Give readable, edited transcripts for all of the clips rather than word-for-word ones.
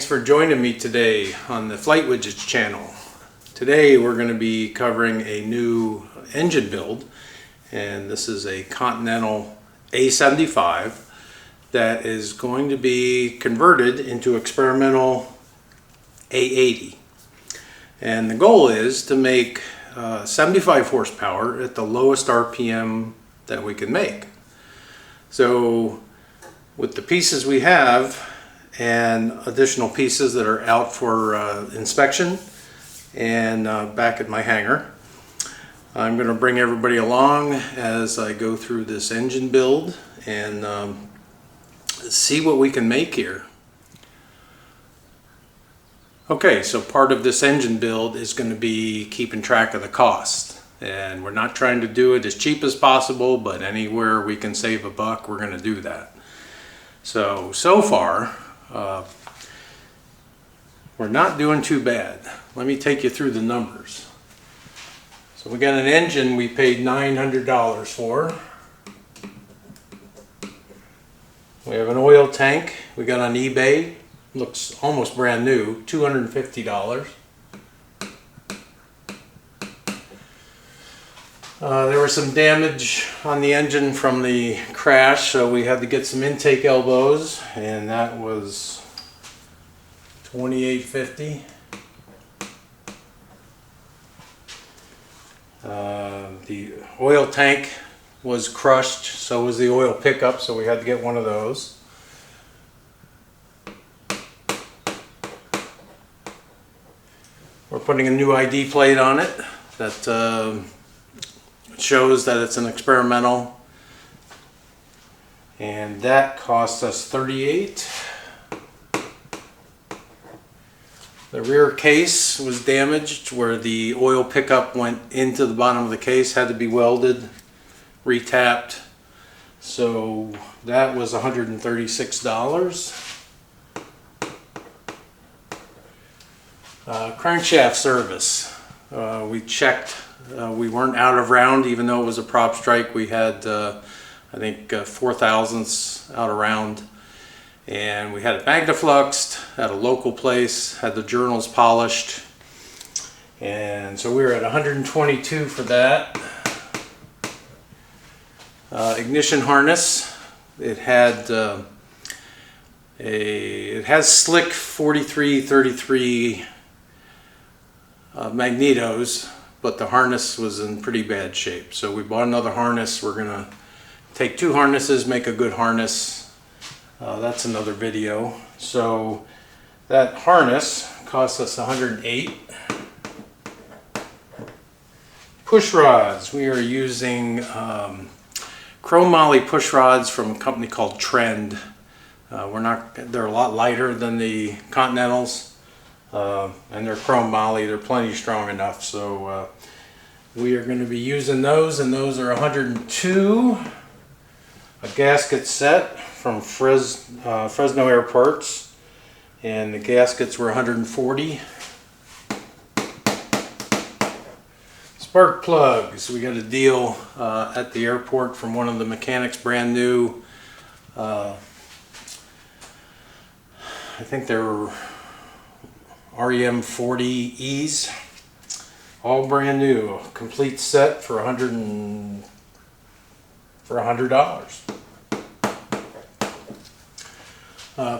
for joining me today on the Flight Widgets channel. Today we're going to be covering a new engine build, and this is a Continental A-75 that is going to be converted into experimental A-80. And the goal is to make 75 horsepower at the lowest RPM that we can make. So with the pieces we have and additional pieces that are out for inspection and back at my hangar, I'm going to bring everybody along as I go through this engine build and see what we can make here. Okay, so part of this engine build is going to be keeping track of the cost, and we're not trying to do it as cheap as possible, but anywhere we can save a buck, we're going to do that. So far we're not doing too bad. Let me take you through the numbers. So we got an engine we paid $900 for. We have an oil tank we got on eBay. Looks almost brand new, $250. There was some damage on the engine from the crash, so we had to get some intake elbows, and that was $28.50. The oil tank was crushed, so was the oil pickup, so we had to get one of those. We're putting a new ID plate on it that shows that it's an experimental, and that cost us $38. The rear case was damaged where the oil pickup went into the bottom of the case, had to be welded, retapped, so that was $136. Crankshaft service. We checked. We weren't out of round, even though it was a prop strike. We had, I think, 4 thousandths out of round. And we had it magnafluxed at a local place, had the journals polished. And so we were at 122 for that. Ignition harness. It had it has slick 4333 magnetos, but the harness was in pretty bad shape. So we bought another harness. We're gonna take 2 harnesses, make a good harness. That's another video. So that harness cost us $108. Push rods. We are using chrome moly push rods from a company called Trend. They're a lot lighter than the Continentals. And they're chrome moly. They're plenty strong enough, so we are going to be using those, and those are 102. A gasket set from Fresno Airports, and the gaskets were 140. Spark plugs. We got a deal at the airport from one of the mechanics, brand new. I think they were REM40Es, all brand new, complete set for $100.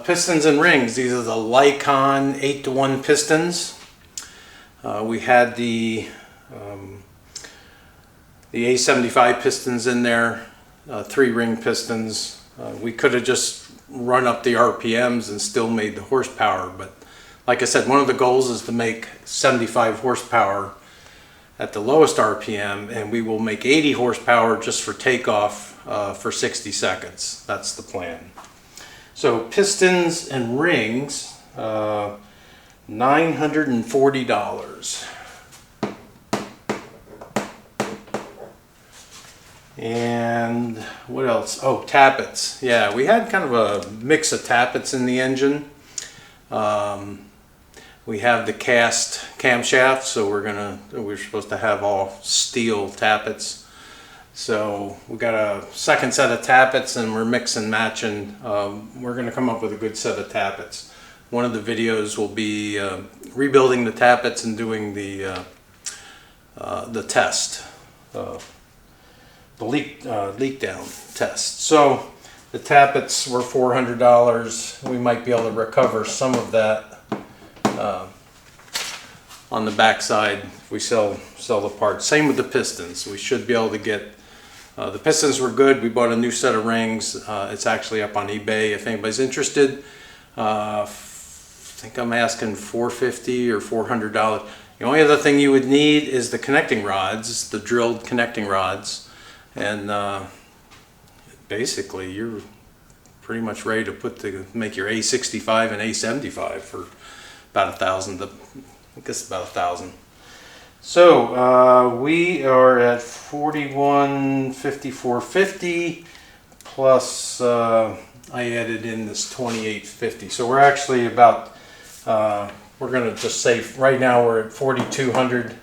Pistons and rings. These are the Lycon 8-to-1 pistons. We had the A-75 pistons in there, 3-ring pistons. We could have just run up the RPMs and still made the horsepower, but like I said, one of the goals is to make 75 horsepower at the lowest RPM, and we will make 80 horsepower just for takeoff for 60 seconds. That's the plan. So pistons and rings, $940. And what else? Oh, tappets. Yeah, we had kind of a mix of tappets in the engine. We have the cast camshaft, so we're supposed to have all steel tappets. So we got a second set of tappets, and we're mix and matching. We're going to come up with a good set of tappets. one of the videos will be rebuilding the tappets and doing the test, the leak down test. So the tappets were $400. We might be able to recover some of that on the back side if we sell the parts. Same with the pistons. We should be able to get the pistons were good. We bought a new set of rings. It's actually up on eBay if anybody's interested. I think I'm asking $450 or $400. The only other thing you would need is the connecting rods, the drilled connecting rods, and basically you're pretty much ready to make your A-65 and A-75 for about $1,000. I guess about $1,000. So we are at 4154.50 plus I added in this 2850. So we're actually about we're going to just say right now we're at 4200.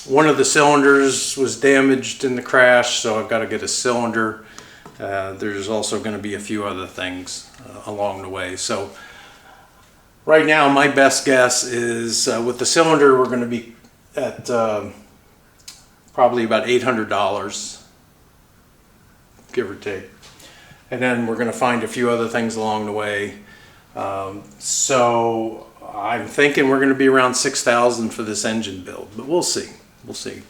One of the cylinders was damaged in the crash, so I've got to get a cylinder. There's also going to be a few other things along the way. So right now my best guess is with the cylinder we're going to be at probably about $800, give or take. And then we're going to find a few other things along the way. So I'm thinking we're going to be around $6,000 for this engine build, but we'll see. We'll see.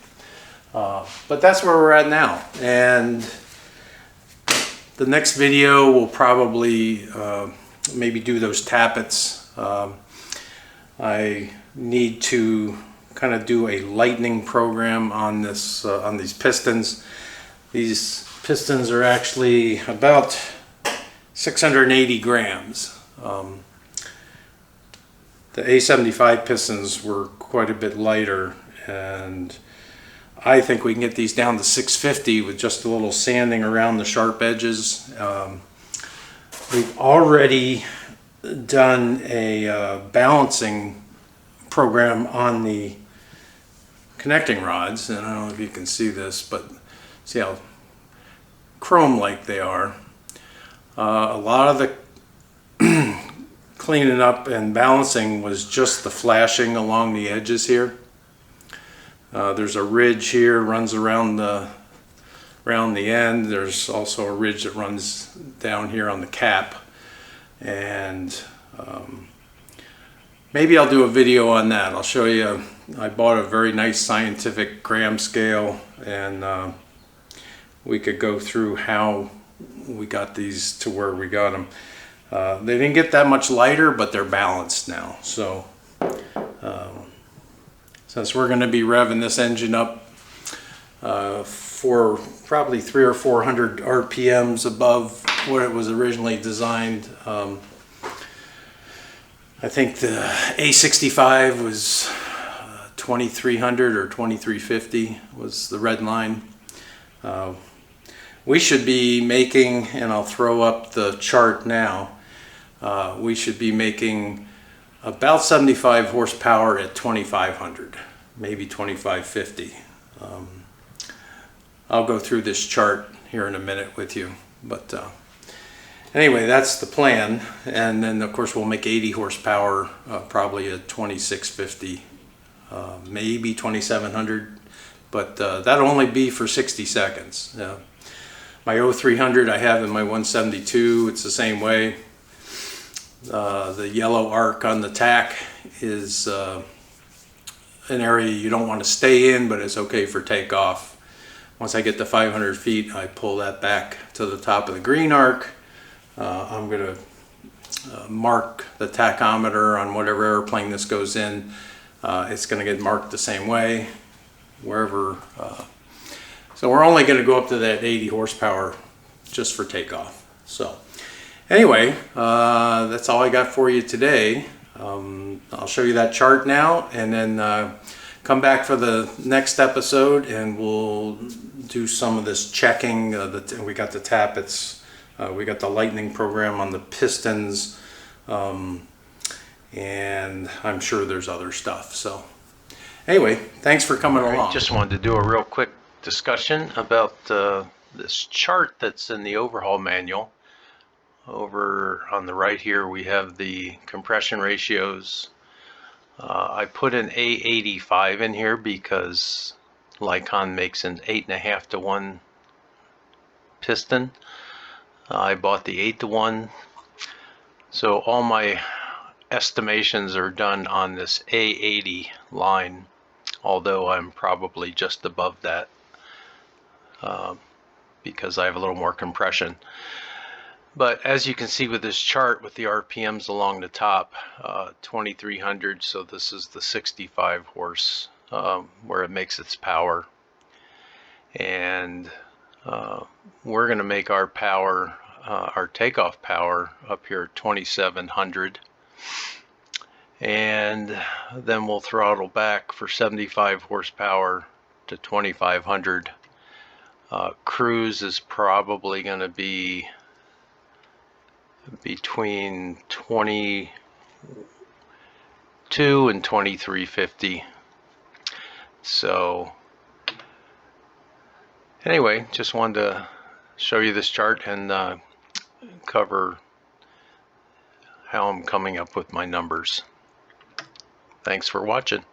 But that's where we're at now. And the next video will probably maybe do those tappets. I need to kind of do a lightning program on this on these pistons. These pistons are actually about 680 grams. The A-75 pistons were quite a bit lighter, and I think we can get these down to 650 with just a little sanding around the sharp edges. We've already done a balancing program on the connecting rods, and I don't know if you can see this, but see how chrome-like they are. A lot of the cleaning up and balancing was just the flashing along the edges here. There's a ridge here, runs around the end. There's also a ridge that runs down here on the cap, and maybe I'll do a video on that. I'll show you. I bought a very nice scientific gram scale, and we could go through how we got these to where we got them. They didn't get that much lighter, but they're balanced now. So since we're going to be revving this engine up for probably 300 or 400 RPMs above what it was originally designed. I think the A-65 was 2300 or 2350 was the red line. We should be making, and I'll throw up the chart now, we should be making about 75 horsepower at 2500, maybe 2550. I'll go through this chart here in a minute with you, but anyway, that's the plan. And then of course we'll make 80 horsepower probably at 2650, maybe 2700, but that'll only be for 60 seconds. My 0300 I have in my 172, it's the same way. The yellow arc on the tack is an area you don't want to stay in, but it's okay for takeoff. Once I get to 500 feet, I pull that back to the top of the green arc. I'm going to mark the tachometer on whatever airplane this goes in. It's going to get marked the same way wherever. So we're only going to go up to that 80 horsepower just for takeoff. So anyway, that's all I got for you today. I'll show you that chart now, and then come back for the next episode, and we'll do some of this checking. We got the tappets, we got the lightning program on the pistons, and I'm sure there's other stuff. So anyway, thanks for coming along. Just wanted to do a real quick discussion about this chart that's in the overhaul manual. Over on the right here we have the compression ratios. I put an A-85 in here because Lycon makes an 8.5-to-1 piston. I bought the 8-to-1, so all my estimations are done on this A-80 line, although I'm probably just above that because I have a little more compression. But as you can see with this chart with the RPMs along the top, 2300, so this is the 65 horse where it makes its power. And we're going to make our power, our takeoff power up here at 2700. And then we'll throttle back for 75 horsepower to 2500. Cruise is probably going to be between 22 and 2350. So anyway, just wanted to show you this chart and cover how I'm coming up with my numbers. Thanks for watching.